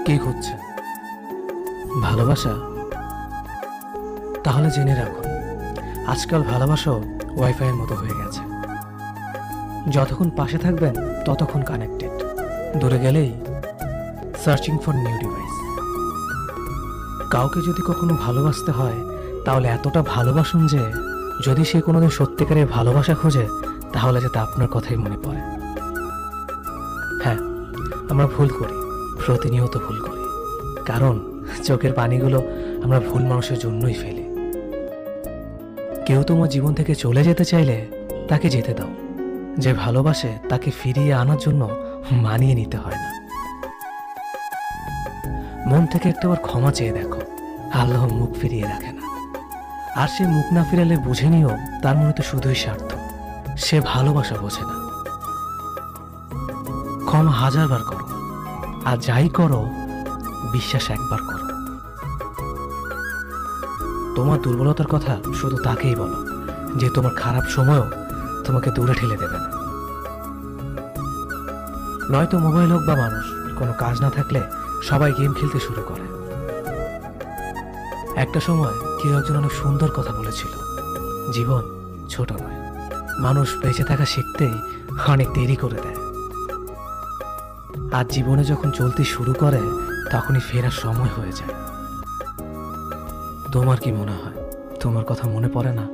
কি খুঁজছেন? ভালোবাসা? তাহলে জেনে রাখুন, আজকাল ভালোবাসাও ওয়াইফাইয়ের মতো হয়ে গেছে। যতক্ষণ পাশে থাকবেন ততক্ষণ কানেক্টেড, দূরে গেলেই সার্চিং ফর নিউ ডিভাইস। কাউকে যদি কখনো ভালোবাসতে হয় তাহলে এতটা ভালোবাসুন যে যদি সে কোনোদিন সত্যিকারের ভালোবাসা খোঁজে তাহলে যাতে আপনার কথাই মনে পড়ে। হ্যাঁ, আমরা ভুল করি, প্রতিনিয়ত ভুল করি, কারণ চোখের পানিগুলো আমরা ভুল মানুষের জন্যই ফেলি। কেউ তোমার জীবন থেকে চলে যেতে চাইলে তাকে যেতে দাও। যে ভালোবাসে তাকে ফিরিয়ে আনার জন্য মানিয়ে নিতে হয় না। মন থেকে একটাবার ক্ষমা চেয়ে দেখো, আল্লাহ মুখ ফিরিয়ে রাখে না। আর সে মুখ না ফিরালে বুঝে নিও তার মনে তো শুধুই স্বার্থ, সে ভালোবাসা বোঝে না। ক্ষমা 1000 বার করো, আর যাই করো বিশ্বাস একবার করো। তোমার দুর্বলতার কথা শুধু তাকেই বলো যে তোমার খারাপ সময়ও তোমাকে দূরে ঠেলে দেবে না। নয়তো মোবাইল হোক বা মানুষ, কোনো কাজ না থাকলে সবাই গেম খেলতে শুরু করে। একটা সময় কেউ একজন অনেক সুন্দর কথা বলেছিল, জীবন ছোট নয়, মানুষ বেঁচে থাকা শিখতেই অনেক দেরি করে দেয়। আর জীবনে যখন চলতে শুরু করে তখনই ফেরার সময় হয়ে যায়। তোমার কি মনে হয় তোমার কথা মনে পড়ে না?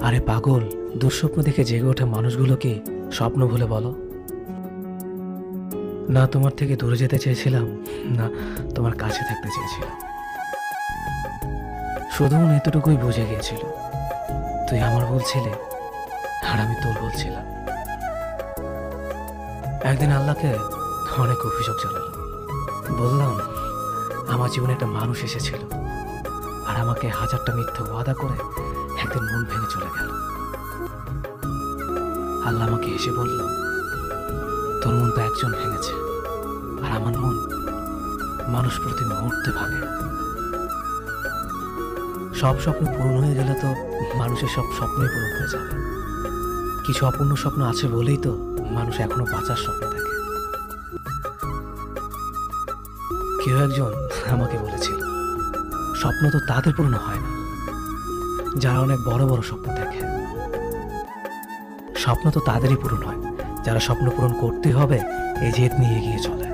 আরে পাগল, দুঃস্বপ্ন দেখে জেগে ওঠা মানুষগুলো কি স্বপ্ন ভুলে বলো? না তোমার থেকে দূরে যেতে চেয়েছিলাম, না তোমার কাছে থাকতে চেয়েছিলাম। শুধু এতটুকুই বুঝে গিয়েছিল, তুই আমার বলছিলে আর আমি তোর বলছিলাম। একদিন আল্লাহকে অনেক অভিযোগ জানালাম, বললাম আমার জীবনে একটা মানুষ এসেছিল আর আমাকে 1000টা মিথ্যা ওয়াদা করে একদিন মন ভেঙে চলে গেল। আল্লাহ আমাকে এসে বলল, তোর মন তো একজন ভেঙেছে, আর আমার মন মানুষ প্রতি মুহূর্তে ভাঙে। সব স্বপ্ন পূরণ হয়ে গেলে তো মানুষের সব স্বপ্নই পূরণ হয়ে যাবে। কিছু অপূর্ণ স্বপ্ন আছে বলেই তো মানুষ এখনো বাঁচার স্বপ্ন দেখে। কেউ একজন আমাকে বলেছিল, স্বপ্ন তো তাদের পূর্ণ হয় না যারা অনেক বড় বড় স্বপ্ন দেখে। স্বপ্ন তো তাদেরই পূরণ হয় যারা স্বপ্ন পূরণ করতে হবে এই জেদ নিয়ে এগিয়ে চলে।